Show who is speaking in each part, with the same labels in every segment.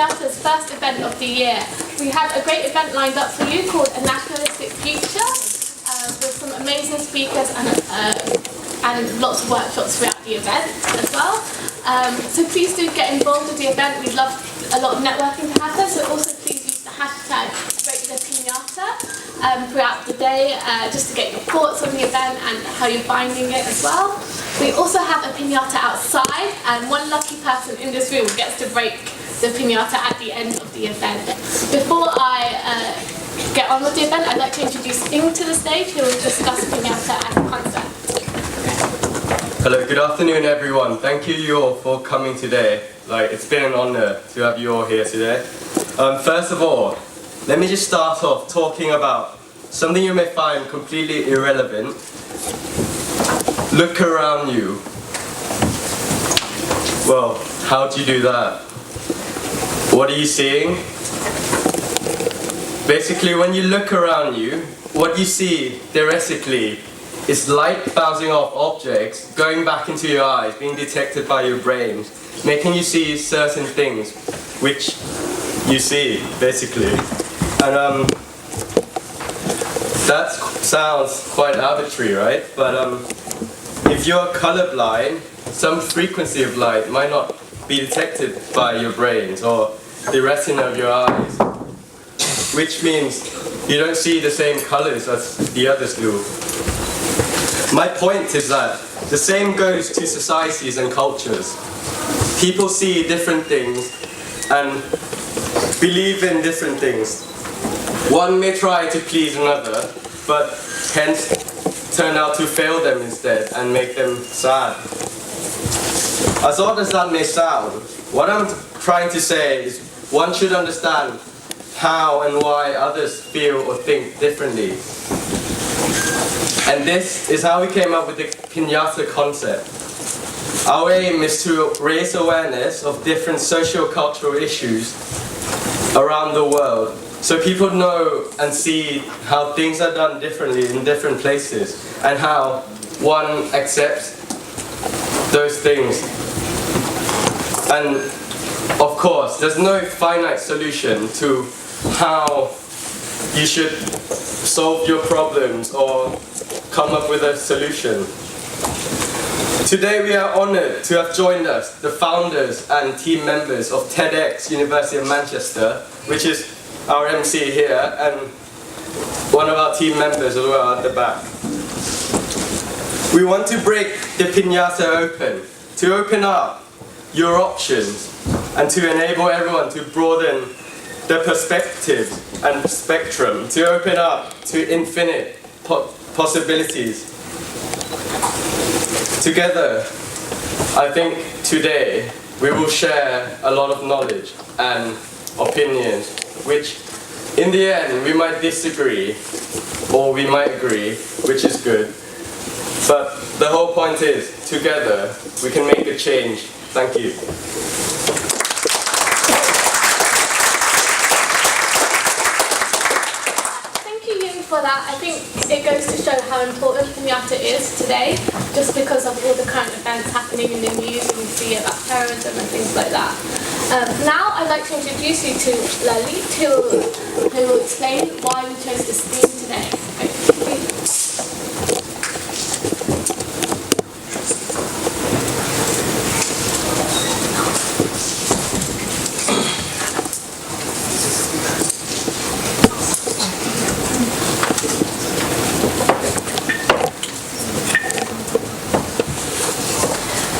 Speaker 1: Pinata's first event of the year. We have a great event lined up for you called A Nationalistic Future with some amazing speakers and lots of workshops throughout the event as well. So please do get involved with the event. We'd love a lot of networking to happen, so also please use the hashtag #BreakThePinata throughout the day just to get your thoughts on the event and how you're finding it as well. We also have a pinata outside, and one lucky person in this room gets to break the pinata at the end of the event. Before I get on with the event, I'd like to introduce Ing to the stage, who will discuss pinata as a concept.
Speaker 2: Hello, good afternoon everyone. Thank you all for coming today. It's been an honor to have you all here today. First of all, let me just start off talking about something you may find completely irrelevant. Look around you. Well, how do you do that? What are you seeing? Basically, when you look around you, what you see theoretically is light bouncing off objects, going back into your eyes, being detected by your brains, making you see certain things which you see, basically. And that sounds quite arbitrary, right? But if you're colorblind, some frequency of light might not be detected by your brains or the retina of your eyes, which means you don't see the same colors as the others do. My point is that the same goes to societies and cultures. People see different things and believe in different things. One may try to please another, but hence turn out to fail them instead and make them sad. As odd as that may sound, what I'm trying to say is one should understand how and why others feel or think differently. And this is how we came up with the pinata concept. Our aim is to raise awareness of different socio-cultural issues around the world, so people know and see how things are done differently in different places and how one accepts those things. And of course, there's no finite solution to how you should solve your problems or come up with a solution. Today we are honored to have joined us, the founders and team members of TEDx University of Manchester, which is our MC here, and one of our team members as well at the back. We want to break the pinata open, to open up your options, and to enable everyone to broaden their perspective and spectrum, to open up to infinite possibilities. Together, I think today we will share a lot of knowledge and opinions, which in the end we might disagree or we might agree, which is good. But the whole point is, together we can make a change. Thank you.
Speaker 1: For that, I think it goes to show how important pinata is today, just because of all the current events happening in the news and we see about terrorism and things like that. Now I'd like to introduce you to Lalit, who will explain why we chose this theme today.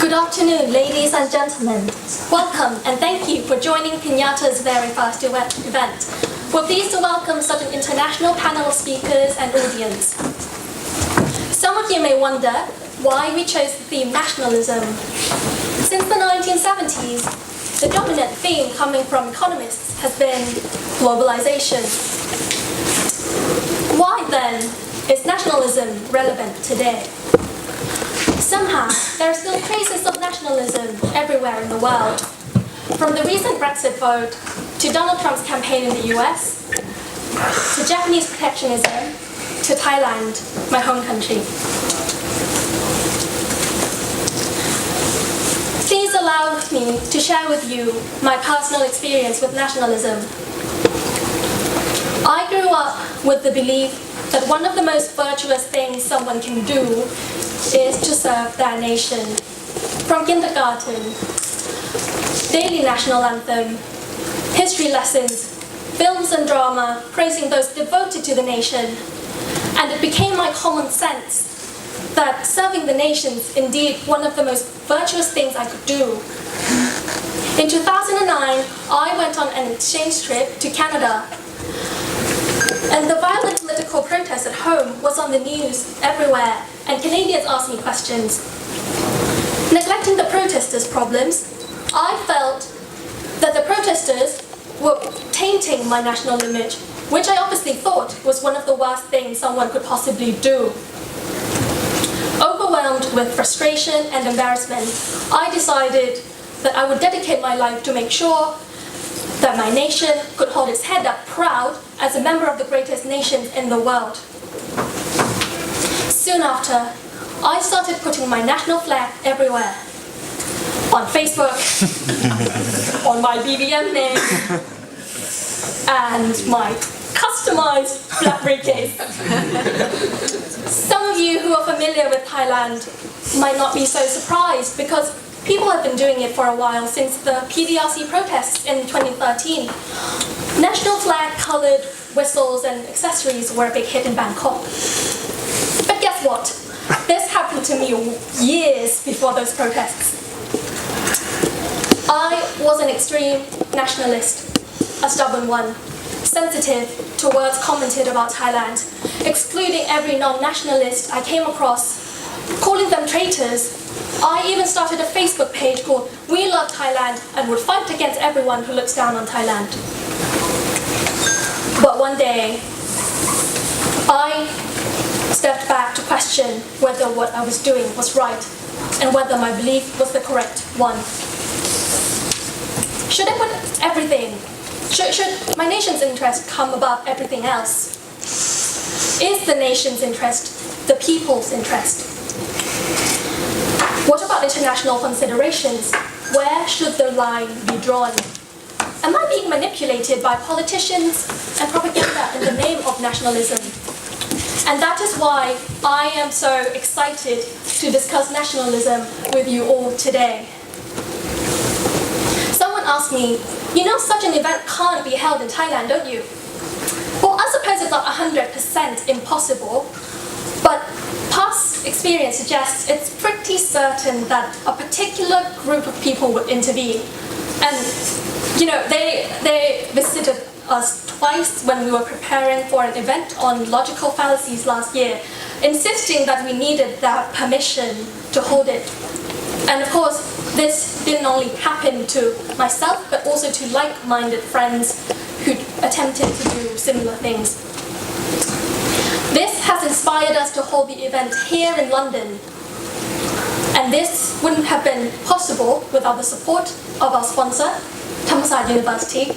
Speaker 3: Good afternoon, ladies and gentlemen. Welcome and thank you for joining Pinata's very first event. We're pleased to welcome such an international panel of speakers and audience. Some of you may wonder why we chose the theme nationalism. Since the 1970s, the dominant theme coming from economists has been globalization. Why then is nationalism relevant today? Somehow, there are still traces of nationalism everywhere in the world. From the recent Brexit vote, to Donald Trump's campaign in the US, to Japanese protectionism, to Thailand, my home country. Please allow allow me to share with you my personal experience with nationalism. I grew up with the belief that one of the most virtuous things someone can do is to serve their nation. From kindergarten, daily national anthem, history lessons, films and drama praising those devoted to the nation, and it became my common sense that serving the nation is indeed one of the most virtuous things I could do. In 2009, I went on an exchange trip to Canada, and the violent political protest at home was on the news everywhere, and Canadians asked me questions. Neglecting the protesters' problems, I felt that the protesters were tainting my national image, which I obviously thought was one of the worst things someone could possibly do. Overwhelmed with frustration and embarrassment, I decided that I would dedicate my life to make sure that my nation could hold its head up proud as a member of the greatest nations in the world. Soon after, I started putting my national flag everywhere. On Facebook, on my BBM name, and my customized flag briefcase. Some of you who are familiar with Thailand might not be so surprised because people have been doing it for a while since the PDRC protests in 2013. National flag colored whistles and accessories were a big hit in Bangkok. But guess what? This happened to me years before those protests. I was an extreme nationalist, a stubborn one, sensitive to words commented about Thailand, excluding every non-nationalist I came across, calling them traitors. I even started a Facebook page called We Love Thailand and would fight against everyone who looks down on Thailand. But one day, I stepped back to question whether what I was doing was right and whether my belief was the correct one. Should I put everything? Should my nation's interest come above everything else? Is the nation's interest the people's interest? What about international considerations? Where should the line be drawn? Am I being manipulated by politicians and propaganda in the name of nationalism? And that is why I am so excited to discuss nationalism with you all today. Someone asked me, you know such an event can't be held in Thailand, don't you? Well, I suppose it's not 100% impossible, but past experience suggests it's pretty certain that a particular group of people would intervene. And, you know, they visited us twice when we were preparing for an event on logical fallacies last year, insisting that we needed their permission to hold it. And of course, this didn't only happen to myself, but also to like-minded friends who attempted to do similar things. This has inspired us to hold the event here in London. And this wouldn't have been possible without the support of our sponsor, Thammasat University,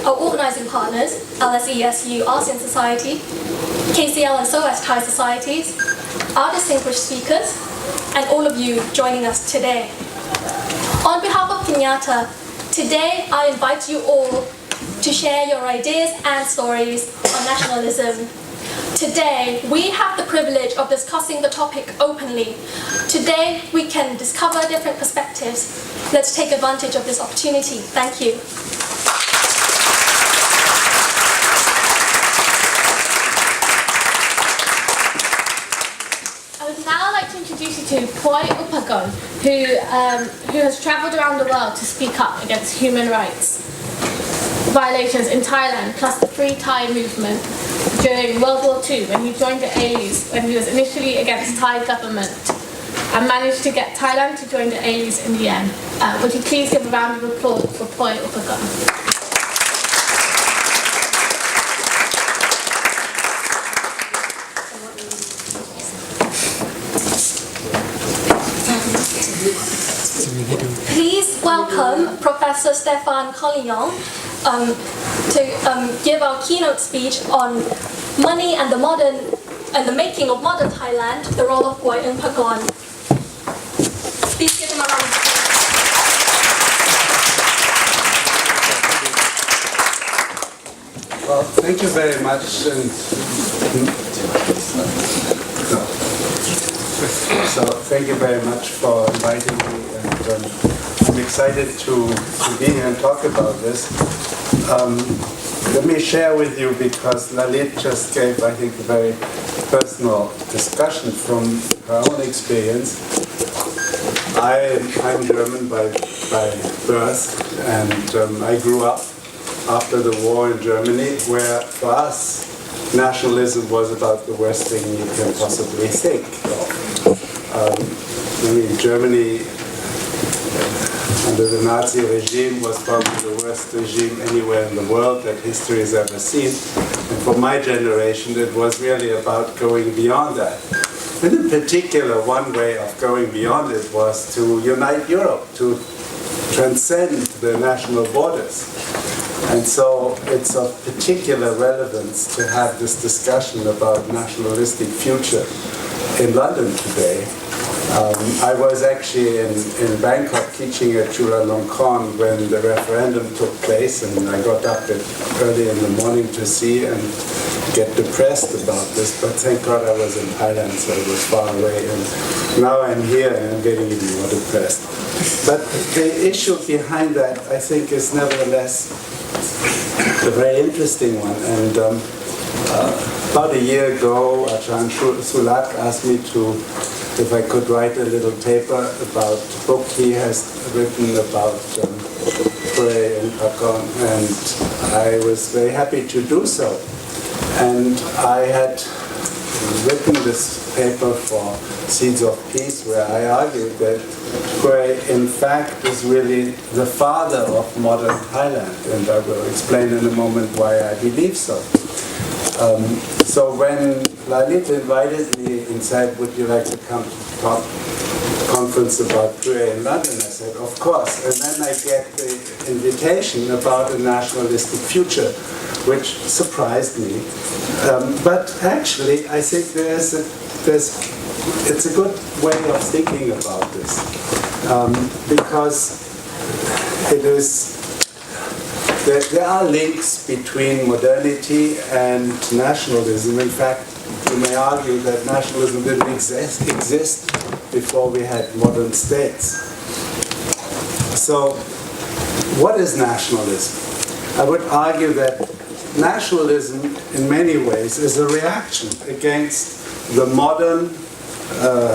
Speaker 3: our organising partners, LSESU ASEAN Society, KCL and SOAS Thai Societies, our distinguished speakers, and all of you joining us today. On behalf of Kenyatta, today I invite you all to share your ideas and stories on nationalism. Today, we have the privilege of discussing the topic openly. Today, we can discover different perspectives. Let's take advantage of this opportunity. Thank you.
Speaker 1: I would now like to introduce you to Puey who has travelled around the world to speak up against human rights violations in Thailand, plus the Free Thai movement during World War II when he joined the ASEAN when he was initially against Thai government and managed to get Thailand to join the ASEAN in the end. Would you please give a round of applause for Puey
Speaker 3: Please welcome Professor Stefan Collignon to give our keynote speech on money and the making of modern Thailand, the role of Ungphakorn. Please give him a round of applause.
Speaker 4: Well, thank you very much. So thank you very much for inviting me, and I'm excited to be here and talk about this. Let me share with you, because Lalit just gave, I think, a very personal discussion from her own experience. I'm German by birth, and I grew up after the war in Germany, where for us nationalism was about the worst thing you can possibly think of. I mean, Germany under the Nazi regime was probably the worst regime anywhere in the world that history has ever seen. And for my generation, it was really about going beyond that. And in particular, one way of going beyond it was to unite Europe, to transcend the national borders. And so it's of particular relevance to have this discussion about nationalistic future in London today. I was actually in Bangkok teaching at Chulalongkorn when the referendum took place, and I got up early in the morning to see and get depressed about this, but thank God I was in Thailand, so it was far away, and now I'm here and I'm getting even more depressed. But the issue behind that, I think, is nevertheless a very interesting one. And about a year ago, Ajahn Sulak asked me if I could write a little paper about a book he has written about Puey and Ungphakorn, and I was very happy to do so. And I had written this paper for Seeds of Peace, where I argued that Puey, in fact, is really the father of modern Thailand, and I will explain in a moment why I believe so. So when Lalit invited me and said, would you like to come to talk conference about Puey in London, I said, of course. And then I get the invitation about a nationalistic future, which surprised me. But actually, I think it's a good way of thinking about this, because it is. There are links between modernity and nationalism. In fact, you may argue that nationalism didn't exist before we had modern states. So, what is nationalism? I would argue that nationalism, in many ways, is a reaction against the modern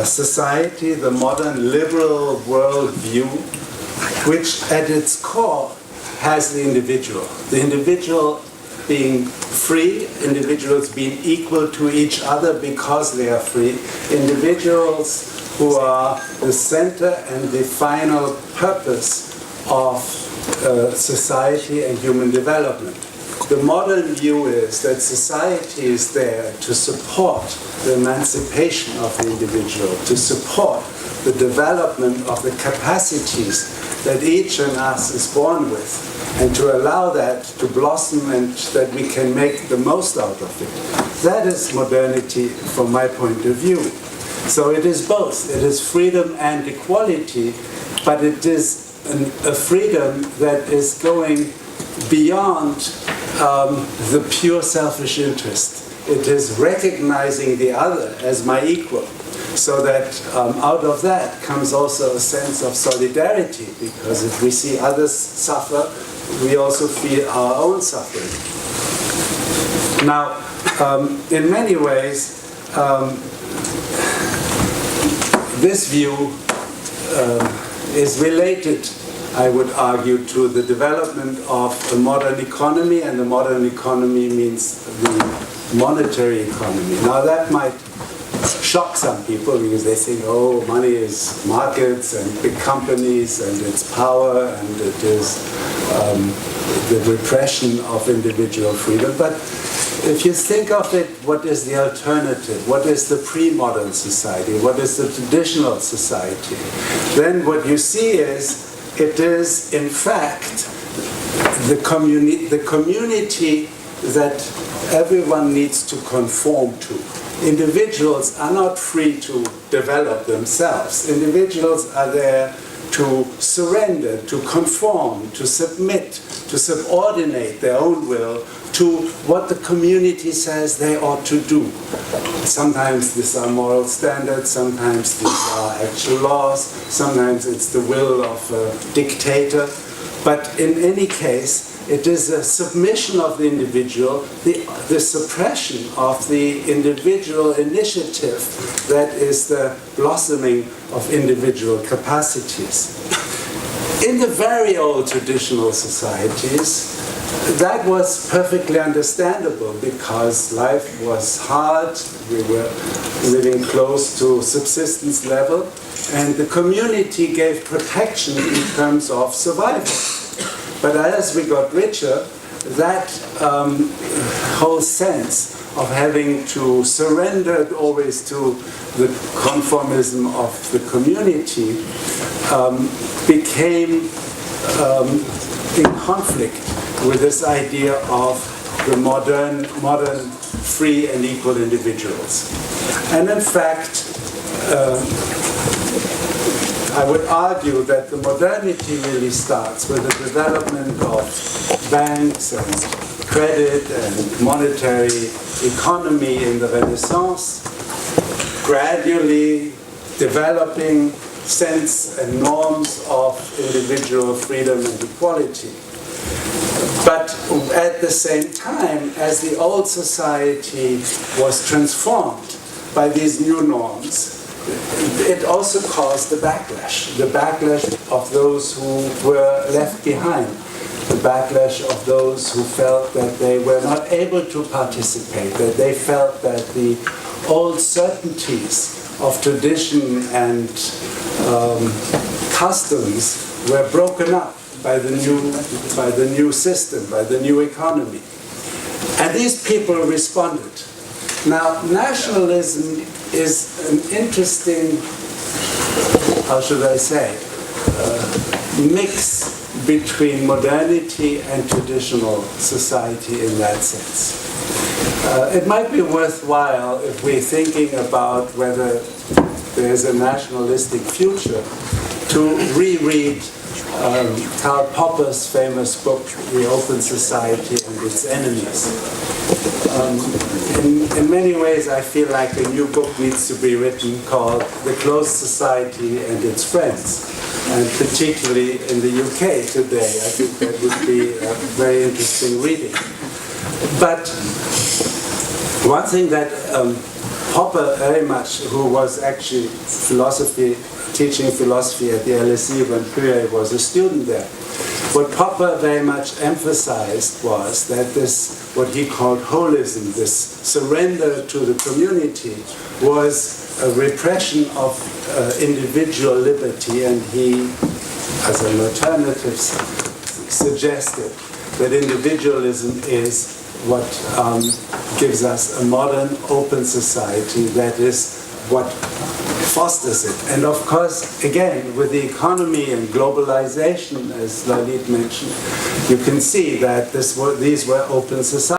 Speaker 4: society, the modern liberal worldview, which at its core has the individual being free, individuals being equal to each other because they are free, individuals who are the center and the final purpose of society and human development. The modern view is that society is there to support the emancipation of the individual, to support the development of the capacities that each of us is born with, and to allow that to blossom and that we can make the most out of it. That is modernity from my point of view. So it is both. It is freedom and equality, but it is a freedom that is going beyond the pure selfish interest. It is recognizing the other as my equal, so that out of that comes also a sense of solidarity, because if we see others suffer, we also feel our own suffering. Now, in many ways, this view is related, I would argue, to the development of a modern economy, and the modern economy means the monetary economy. Now that might shock some people because they think, oh, money is markets and big companies and it's power and it is the repression of individual freedom. But if you think of it, what is the alternative? What is the pre-modern society? What is the traditional society? Then what you see is, it is in fact the community that everyone needs to conform to. Individuals are not free to develop themselves. Individuals are there to surrender, to conform, to submit, to subordinate their own will to what the community says they ought to do. Sometimes these are moral standards, sometimes these are actual laws, sometimes it's the will of a dictator. But in any case, it is a submission of the individual, the suppression of the individual initiative that is the blossoming of individual capacities. In the very old traditional societies, that was perfectly understandable because life was hard, we were living close to subsistence level, and the community gave protection in terms of survival. But as we got richer, that whole sense of having to surrender always to the conformism of the community became in conflict with this idea of the modern free and equal individuals. And in fact, I would argue that the modernity really starts with the development of banks and credit and monetary economy in the Renaissance, gradually developing sense and norms of individual freedom and equality. But at the same time, as the old society was transformed by these new norms, it also caused the backlash of those who were left behind, the backlash of those who felt that they were not able to participate, that they felt that the old certainties of tradition and customs were broken up by the new system, by the new economy. And these people responded. Now, nationalism is an interesting, how should I say, mix between modernity and traditional society in that sense. It might be worthwhile if we're thinking about whether there's a nationalistic future to reread Karl Popper's famous book, The Open Society and Its Enemies. In many ways, I feel like a new book needs to be written called The Closed Society and Its Friends, and particularly in the UK today. I think that would be a very interesting reading. But one thing that Popper very much, who was actually teaching philosophy at the LSE when Puey was a student there, what Popper very much emphasized was that this, what he called holism, this surrender to the community, was a repression of individual liberty, and he, as an alternative, suggested that individualism is what gives us a modern, open society that is what fosters it. And of course, again, with the economy and globalization, as Lalit mentioned, you can see that these were open societies.